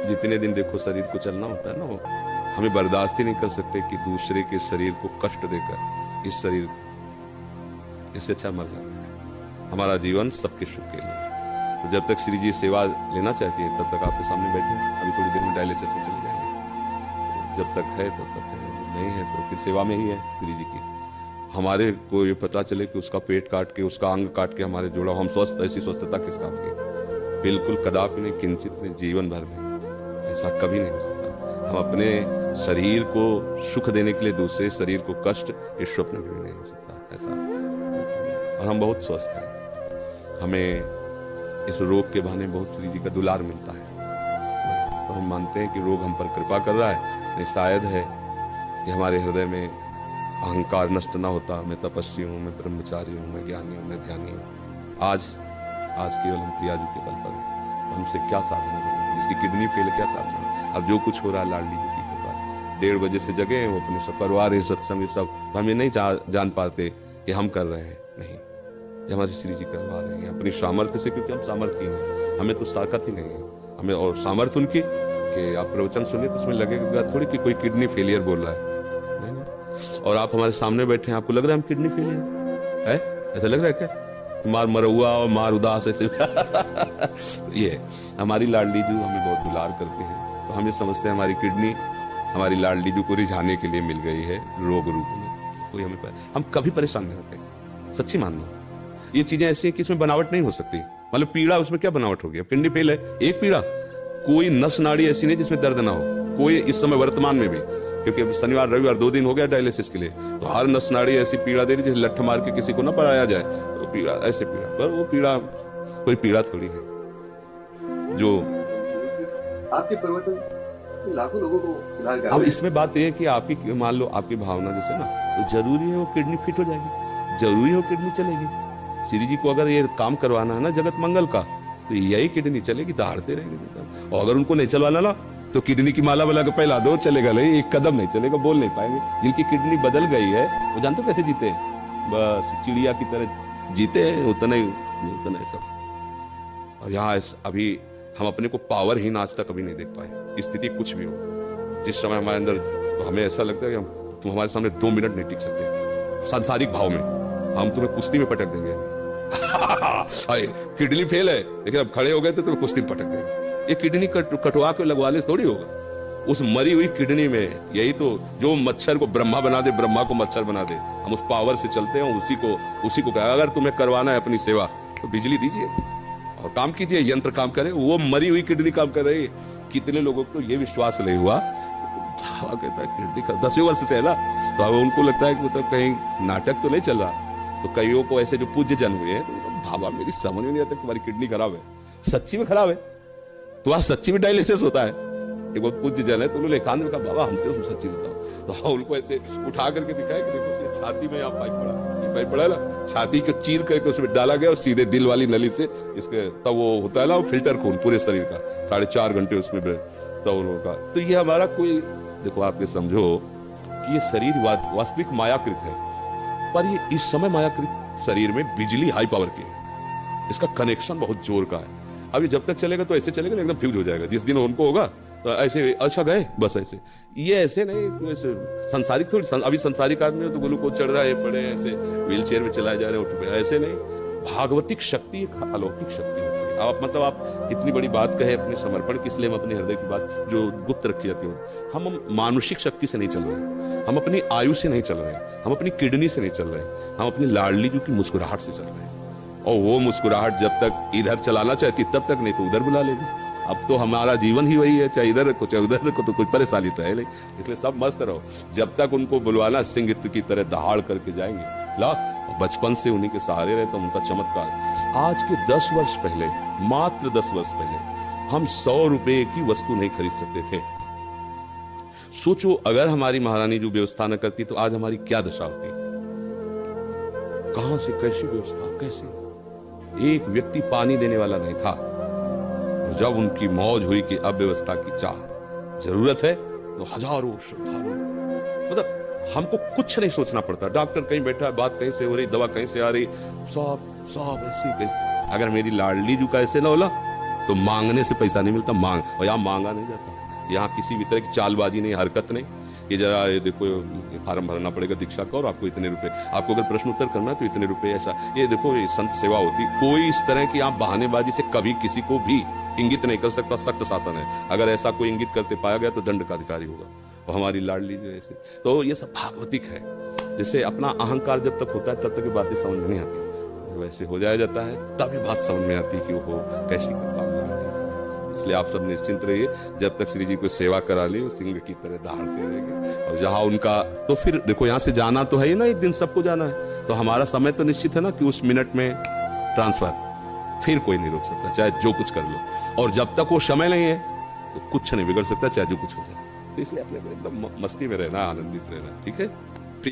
जितने दिन देखो शरीर को चलना होता है ना, वो हमें बर्दाश्त ही नहीं कर सकते कि दूसरे के शरीर को कष्ट देकर इस शरीर, इससे अच्छा मर जाए। हमारा जीवन सबके सुख के लिए। तो जब तक श्री जी सेवा लेना चाहती है तब तक आपके सामने बैठे हैं। अभी थोड़ी देर में डायलिसिस में चले जाएंगे। तो जब तक है तब तक है, नहीं है तो फिर सेवा में ही है श्री जी की। हमारे को ये पता चले कि उसका पेट काट के, उसका अंग काट के हमारे जोड़ा, हम स्वस्थ, ऐसी स्वस्थता किस काम की? बिल्कुल कदापि नहीं, किंचित नहीं, जीवन भर में ऐसा कभी नहीं हो सकता। हम अपने शरीर को सुख देने के लिए दूसरे शरीर को कष्ट, इस स्वप्न में भी नहीं हो सकता ऐसा। और हम बहुत स्वस्थ हैं, हमें इस रोग के बहाने बहुत श्री जी का दुलार मिलता है। तो हम मानते हैं कि रोग हम पर कृपा कर रहा है। नहीं, शायद है कि हमारे हृदय में अहंकार नष्ट ना होता। मैं तपस्वी हूँ, मैं ब्रह्मचारी हूँ, मैं ज्ञानी हूँ, मैं ध्यानी हूँ। आज केवल हम प्रियाजू के बल पर हैं। हमसे क्या साधना करें? जिसकी किडनी फेल, क्या साधना? अब जो कुछ हो रहा है लाडली जी की कृपा। 1:30 बजे से जगे हैं, वो अपने सब करवा रहे हैं सत्संग सब, तो हम ये नहीं जान पाते कि हम कर रहे हैं। नहीं, ये हमारे श्री जी करवा रहे हैं अपनी सामर्थ्य से, क्योंकि हम सामर्थ्य हैं। हमें तो ताकत ही नहीं है। हमें और सामर्थ्य उनकी कि आप प्रवचन सुनिए तो उसमें लगेगा थोड़ी कि कोई किडनी फेलियर बोल रहा है। नहीं। और आप हमारे सामने बैठे हैं, आपको लग रहा है हम किडनी फेलियर है? ऐसा लग रहा है क्या? मार मरहुआ और मार उदास ऐसे ये हमारी लाडली जू हमें बहुत दुलार करते हैं। तो हम ये समझते हैं हमारी किडनी हमारी लाडली जू को रिझाने के लिए मिल गई है रोग रूप में। कोई हम कभी परेशान नहीं होते, सच्ची मानना। ये चीजें ऐसी हैं कि इसमें बनावट नहीं हो सकती। मतलब पीड़ा, उसमें क्या बनावट होगी? अब किडनी फेल है, एक पीड़ा, कोई नस नाड़ी ऐसी नहीं जिसमें दर्द ना हो, कोई इस समय वर्तमान में भी। क्योंकि शनिवार रविवार 2 दिन हो गया डायलिसिस के लिए, तो हर नस नाड़ी ऐसी पीड़ा दे रही जैसे लठ मार के किसी को ना पराया जाए। तो पीड़ा ऐसे पीड़ा, पर वो पीड़ा कोई पीड़ा थोड़ी है जो आपके प्रवचन लाखों लोगों को सुधार कर। अब इसमें बात यह है कि आपकी, मान लो आपकी भावना जैसे ना, तो जरूरी है वो किडनी फिट हो जाएगी, जरूरी है वो किडनी चलेगी। श्री जी को अगर ये काम करवाना है ना जगत मंगल का, तो यही किडनी चलेगी, दहाड़ते रहेंगे। और अगर उनको नहीं चलवाना ना, तो किडनी की माला वाला का पहला दो चलेगा, नहीं एक कदम नहीं चलेगा, बोल नहीं पाएंगे। जिनकी किडनी बदल गई है वो जानते हो कैसे जीते हैं? बस चिड़िया की तरह जीते हैं, उतना ही सब। और यहाँ अभी हम अपने को पावरहीन आज तक कभी नहीं देख पाए। स्थिति कुछ भी हो, जिस समय हमारे अंदर, तो हमें ऐसा लगता है कि तुम हमारे सामने 2 मिनट नहीं टिक सकते। सांसारिक भाव में हम तुम्हें कुश्ती में पटक देंगे। किडनी फेल है, लेकिन अब खड़े हो गए तो तुम्हें कुश्ती में पटक देंगे। ये किडनी कटवा के लगवा ले थोड़ी होगा। उस मरी हुई किडनी में, यही तो जो मच्छर को ब्रह्मा बना दे, ब्रह्मा को मच्छर बना दे, हम उस पावर से चलते हैं। उसी को कहा, अगर तुम्हें करवाना है अपनी सेवा तो बिजली दीजिए और काम कीजिए, यंत्र काम करे। वो मरी हुई किडनी काम कर रही है। कितने लोगों को तो ये विश्वास नहीं हुआ, कहता है किडनी 10 वर्ष से है ना, तो अब उनको लगता है कि मतलब कहीं नाटक तो नहीं चल रहा। तो कईयों को ऐसे जो पूज्य जन हुए हैं, तो भावा मेरी समझ में नहीं आता तुम्हारी किडनी खराब है, सच्ची में खराब है, तो आज सच्ची में डायलिसिस होता है। एक बहुत पूज्य जन है, तो उन्होंने एकांत में कहा बाबा हम तो सच्ची बताओ। तो उनको ऐसे उठा करके दिखाया कि देखो उसकी छाती में यहाँ पाइप पड़ा, ये पाइप पड़ा ना, छाती को चीर करके उसमें डाला गया और सीधे दिल वाली नली से इसके, तब वो होता है ना फिल्टर खून पूरे शरीर का, 4.5 घंटे उसमें तब उनका। तो ये हमारा कोई, देखो आप ये समझो कि ये शरीर वास्तविक मायाकृत है, पर ये इस समय मायाकृत शरीर में बिजली हाई पावर की है, इसका कनेक्शन बहुत जोर का है। अभी जब तक चलेगा तो ऐसे चलेगा ना, एकदम फ्यूज हो जाएगा। जिस दिन उनको होगा तो ऐसे अच्छा गए बस ऐसे, ये ऐसे नहीं, ऐसे संसारिक थोड़ी। अभी संसारिक आदमी हो तो ग्लूकोज चढ़ रहा है, पड़े ऐसे व्हील चेयर में चलाए जा रहे हैं, उठ पे, ऐसे नहीं। भागवतिक शक्ति एक अलौकिक शक्ति होती है। आप मतलब आप इतनी बड़ी बात कहे अपने समर्पण की, इसलिए हम अपने हृदय की बात जो गुप्त रखी जाती है, हम मानुषिक शक्ति से नहीं चल रहे, हम अपनी आयु से नहीं चल रहे, हम अपनी किडनी से नहीं चल रहे, हम अपनी लाडली जी की मुस्कुराहट से चल रहे हैं। और वो मुस्कुराहट जब तक इधर चलाना चाहती तब तक, नहीं तो उधर बुला लेगी। अब तो हमारा जीवन ही वही है, चाहे इधर रखो चाहे उधर रखो, तो कोई परेशानी तो है नहीं। इसलिए सब मस्त रहो, जब तक उनको बुलवाना सिंह की तरह दहाड़ करके जाएंगे। ला बचपन से उन्हीं के सहारे रहे तो उनका चमत्कार। आज के 10 वर्ष पहले, मात्र 10 वर्ष पहले हम 100 रुपए की वस्तु नहीं खरीद सकते थे। सोचो अगर हमारी महारानी जो व्यवस्था न करती तो आज हमारी क्या दशा होती। कहां से कैसी व्यवस्था, कैसे? एक व्यक्ति पानी देने वाला नहीं था। और जब उनकी मौज हुई कि अब व्यवस्था की चाह जरूरत है, तो हजारों श्रद्धालु, मतलब हमको कुछ नहीं सोचना पड़ता। डॉक्टर कहीं बैठा है, बात कहीं से हो रही, दवा कहीं से आ रही, सब ऐसी। अगर मेरी लाडली जू का ऐसे ना होला तो मांगने से पैसा नहीं मिलता, और यहाँ मांगा नहीं जाता, यहाँ किसी भी तरह की चालबाजी नहीं, हरकत नहीं कि जरा ये देखो ये फार्म भरना पड़ेगा दीक्षा का और आपको इतने रुपए, आपको अगर प्रश्न उत्तर करना है तो इतने रुपए, ऐसा ये देखो ये संत सेवा होती। कोई इस तरह की आप बहानेबाजी से कभी किसी को भी इंगित नहीं कर सकता, सख्त शासन है। अगर ऐसा कोई इंगित करते पाया गया तो दंड का अधिकारी होगा। और हमारी लाडली जो ऐसे, तो ये सब भागवतिक है। जैसे अपना अहंकार जब तक होता है तब तक ये बातें समझ में नहीं आती, वैसे हो जाया जाता है तब ये बात समझ में आती कि वो कैसी कृपा। इसलिए आप सब निश्चिंत रहिए, जब तक श्री जी को सेवा करा ली वो सिंह की तरह दहाड़ते रहेंगे। और जहां उनका, तो फिर देखो यहाँ से जाना तो है ही ना, एक दिन सबको जाना है, तो हमारा समय तो निश्चित है ना कि उस मिनट में ट्रांसफर, फिर कोई नहीं रोक सकता, चाहे जो कुछ कर लो। और जब तक वो समय नहीं है तो कुछ नहीं बिगड़ सकता, चाहे जो कुछ हो जाए। तो इसलिए अपने को एकदम मस्ती में रहना, आनंदित रहना, ठीक है।